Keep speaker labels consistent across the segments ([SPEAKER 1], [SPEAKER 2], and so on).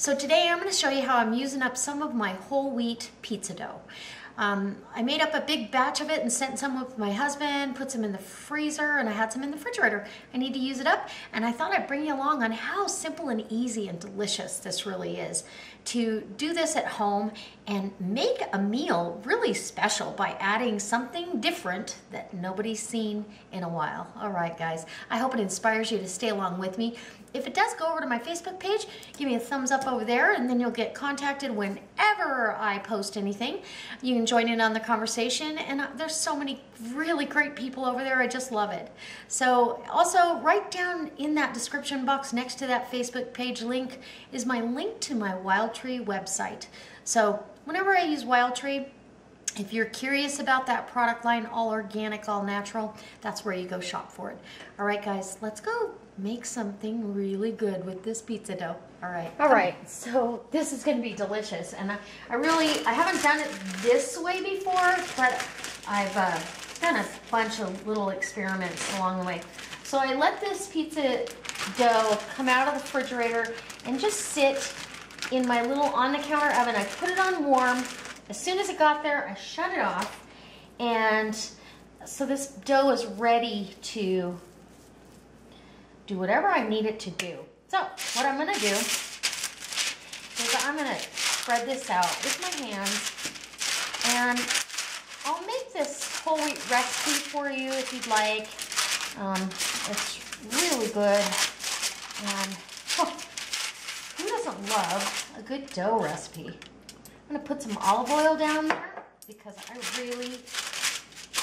[SPEAKER 1] So today I'm going to show you how I'm using up some of my whole wheat pizza dough. I made up a big batch of it and sent some with my husband, put some in the freezer, and I had some in the refrigerator. I need to use it up, and I thought I'd bring you along on how simple and easy and delicious this really is to do this at home and make a meal really special by adding something different that nobody's seen in a while. All right, guys, I hope it inspires you to stay along with me. If it does, go over to my Facebook page, give me a thumbs up over there, and then you'll get contacted whenever I post anything. You can join in on the conversation, and there's so many really great people over there. I just love it. So also, right down in that description box next to that Facebook page link is my link to my Wild Tree website. So whenever I use Wild Tree, if you're curious about that product line, all organic, all natural, that's where you go shop for it. All right, guys, let's go make something really good with this pizza dough. All right, so this is going to be delicious, and I haven't done it this way before, but I've done a bunch of little experiments along the way. So I let this pizza dough come out of the refrigerator and just sit in my little on-the-counter oven. I put it on warm. As soon as it got there, I shut it off, and so this dough is ready to do whatever I need it to do. So what I'm gonna do is I'm gonna spread this out with my hands, and I'll make this whole wheat recipe for you if you'd like. It's really good, and who doesn't love a good dough recipe? I'm gonna put some olive oil down there because I really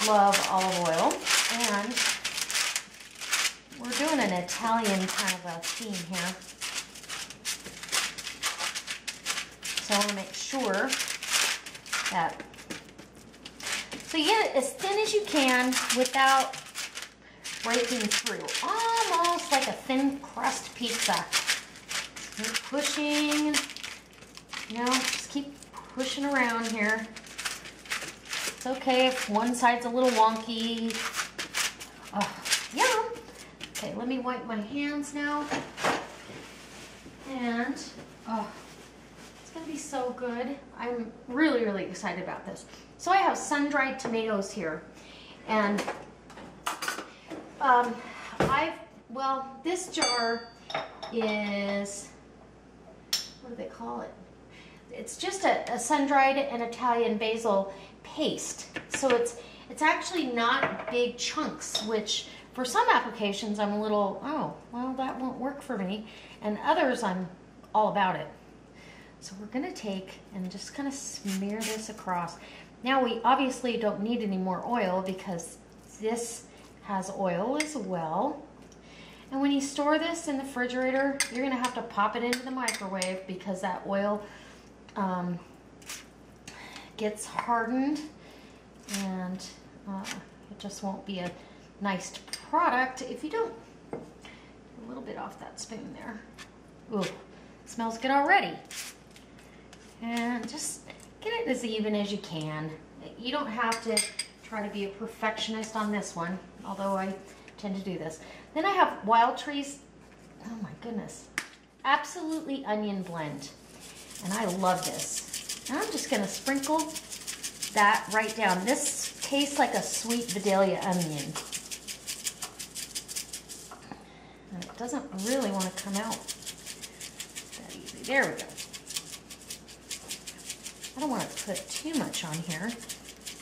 [SPEAKER 1] love olive oil, and we're doing an Italian kind of a theme here. So I want to make sure that, so you get it as thin as you can without breaking through. Almost like a thin crust pizza. Keep pushing, just keep pushing around here. It's okay if one side's a little wonky. Oh, yum. Okay, let me wipe my hands now. And, it's gonna be so good. I'm really, really excited about this. So I have sun-dried tomatoes here. And, this jar is, what do they call it? It's just a sun-dried and Italian basil paste. So it's actually not big chunks, which for some applications I'm a little, oh, well, that won't work for me. And others I'm all about it. So we're gonna take and just kind of smear this across. Now we obviously don't need any more oil because this has oil as well. And when you store this in the refrigerator, you're gonna have to pop it into the microwave because that oil gets hardened, and it just won't be a nice product if you don't. A little bit off that spoon there. Ooh, smells good already. And just get it as even as you can. You don't have to try to be a perfectionist on this one, although I tend to do this. Then I have Wild Tree's, oh my goodness, Absolutely Onion Blend. And I love this. And I'm just gonna sprinkle that right down. This tastes like a sweet Vidalia onion. And it doesn't really want to come out that easy. There we go. I don't want to put too much on here,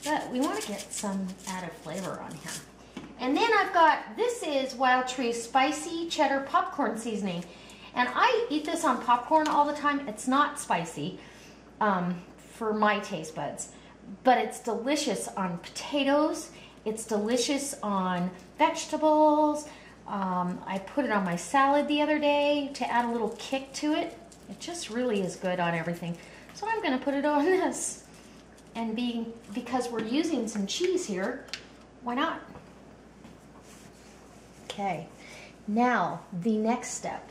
[SPEAKER 1] but we want to get some added flavor on here. And then I've got, this is Wild Tree Spicy Cheddar Popcorn Seasoning. And I eat this on popcorn all the time. It's not spicy for my taste buds, but it's delicious on potatoes. It's delicious on vegetables. I put it on my salad the other day to add a little kick to it. It just really is good on everything. So I'm gonna put it on this. And because we're using some cheese here, why not? Okay, now the next step.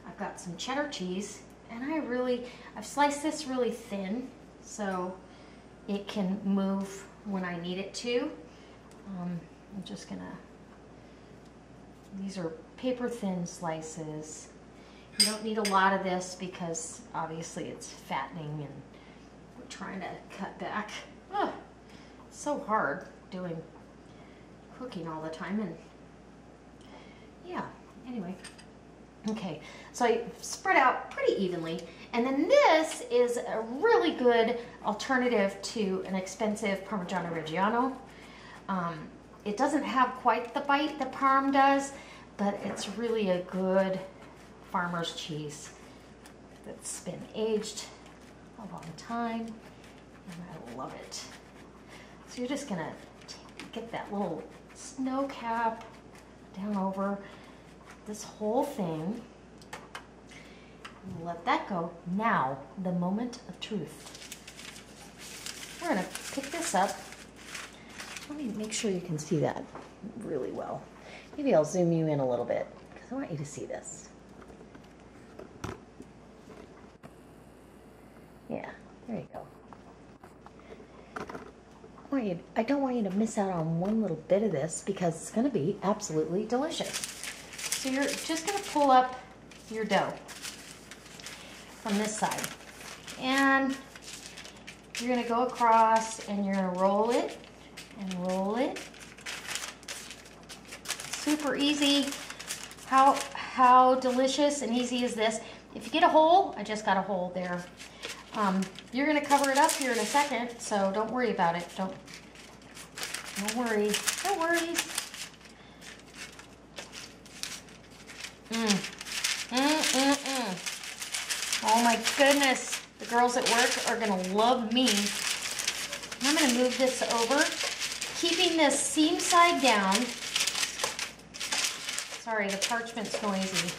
[SPEAKER 1] I've got some cheddar cheese, and I've sliced this really thin so it can move when I need it to. I'm just gonna, these are paper thin slices, You don't need a lot of this because obviously it's fattening and we're trying to cut back. Oh, it's so hard doing cooking all the time, and yeah, anyway. Okay, so I spread out pretty evenly, and then this is a really good alternative to an expensive Parmigiano Reggiano. It doesn't have quite the bite that Parm does, but it's really a good farmer's cheese that's been aged a long time, and I love it. So you're just gonna get that little snow cap down over this whole thing. Let that go. Now, the moment of truth. We're gonna pick this up. Let me make sure you can see that really well. Maybe I'll zoom you in a little bit because I want you to see this. Yeah, there you go. I don't want you to miss out on one little bit of this because it's going to be absolutely delicious. So you're just going to pull up your dough from this side, and you're going to go across and you're going to roll it and roll it. Super easy. How delicious and easy is this? If you get a hole, I just got a hole there. You're going to cover it up here in a second, so don't worry about it. Don't worry. No worries. Oh my goodness. The girls at work are going to love me. I'm going to move this over, keeping this seam side down. Sorry, the parchment's noisy.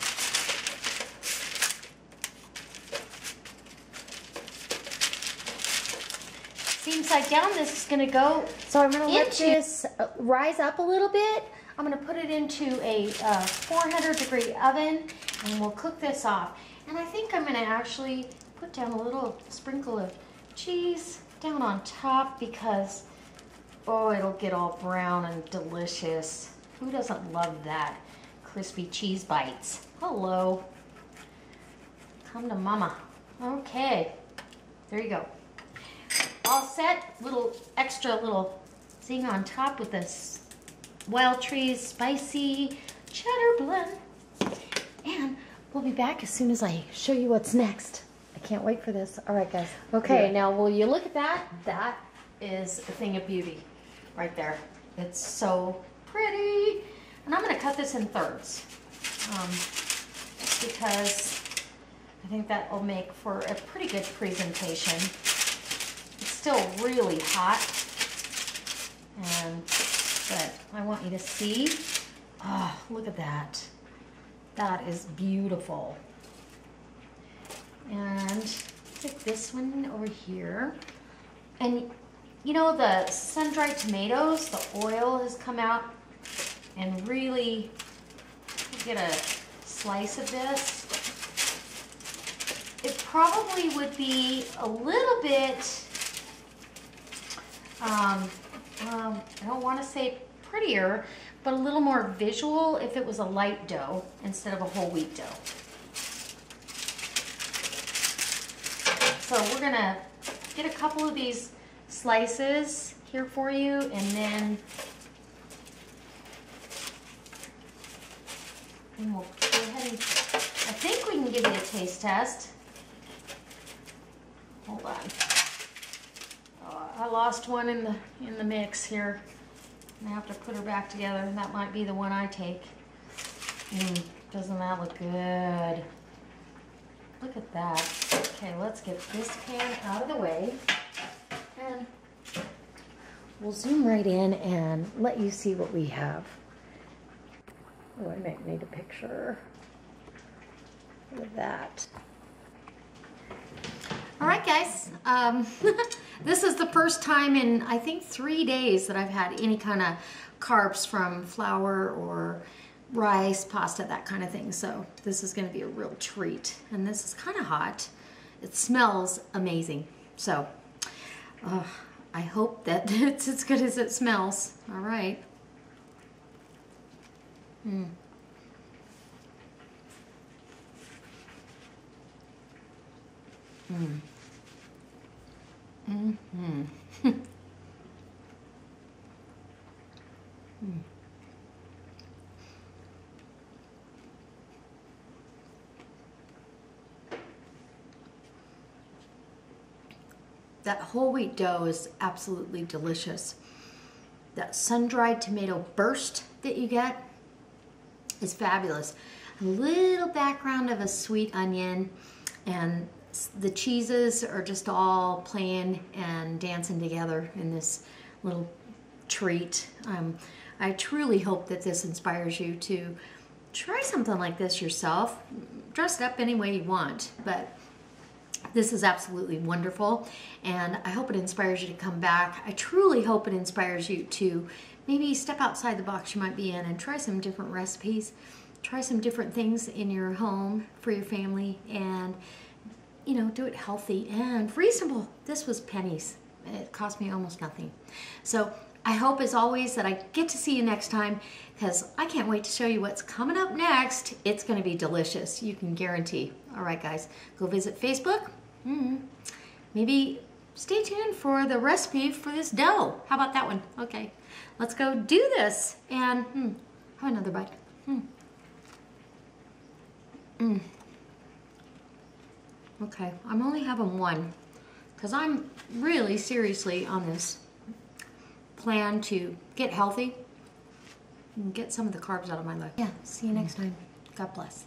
[SPEAKER 1] Seam side down, this is going to go. So I'm going to let this rise up a little bit. I'm going to put it into a 400-degree oven, and we'll cook this off. And I think I'm going to actually put down a little sprinkle of cheese down on top because, oh, it'll get all brown and delicious. Who doesn't love that? Crispy cheese bites. Hello. Come to mama. Okay, there you go. All set. Little extra little zing on top with this Wild Trees spicy cheddar blend. And we'll be back as soon as I show you what's next. I can't wait for this. All right, guys. Okay, now will you look at that? That is a thing of beauty right there. It's so pretty. And I'm going to cut this in thirds because I think that will make for a pretty good presentation. It's still really hot, but I want you to see. Oh, look at that. That is beautiful. And stick this one over here. And you know, the sun-dried tomatoes, the oil has come out, and really get a slice of this. It probably would be a little bit, I don't want to say prettier, but a little more visual if it was a light dough instead of a whole wheat dough. So we're gonna get a couple of these slices here for you, and then we'll go ahead and, I think we can give you a taste test. Hold on. Oh, I lost one in the mix here. I have to put her back together. That might be the one I take. Doesn't that look good? Look at that. Okay, let's get this pan out of the way. And we'll zoom right in and let you see what we have. Oh, I might need a picture. Look at that. All right, guys. This is the first time in, I think, 3 days that I've had any kind of carbs from flour or rice, pasta, that kind of thing. So this is going to be a real treat. And this is kind of hot. It smells amazing. So I hope that it's as good as it smells. All right. Mm. Mm-hmm. Mm. That whole wheat dough is absolutely delicious. That sun-dried tomato burst that you get is fabulous. A little background of a sweet onion, and the cheeses are just all playing and dancing together in this little treat. I truly hope that this inspires you to try something like this yourself. Dress it up any way you want, but this is absolutely wonderful, and I hope it inspires you to come back. I truly hope it inspires you to maybe step outside the box you might be in and try some different recipes, try some different things in your home for your family, and you know, do it healthy and reasonable. This was pennies. It cost me almost nothing. So I hope, as always, that I get to see you next time, because I can't wait to show you what's coming up next. It's going to be delicious, you can guarantee. All right, guys, go visit Facebook. Maybe stay tuned for the recipe for this dough. How about that one? Okay, let's go do this and have another bite. Okay, I'm only having one because I'm really seriously on this plan to get healthy and get some of the carbs out of my life. Yeah, see you next time. God bless.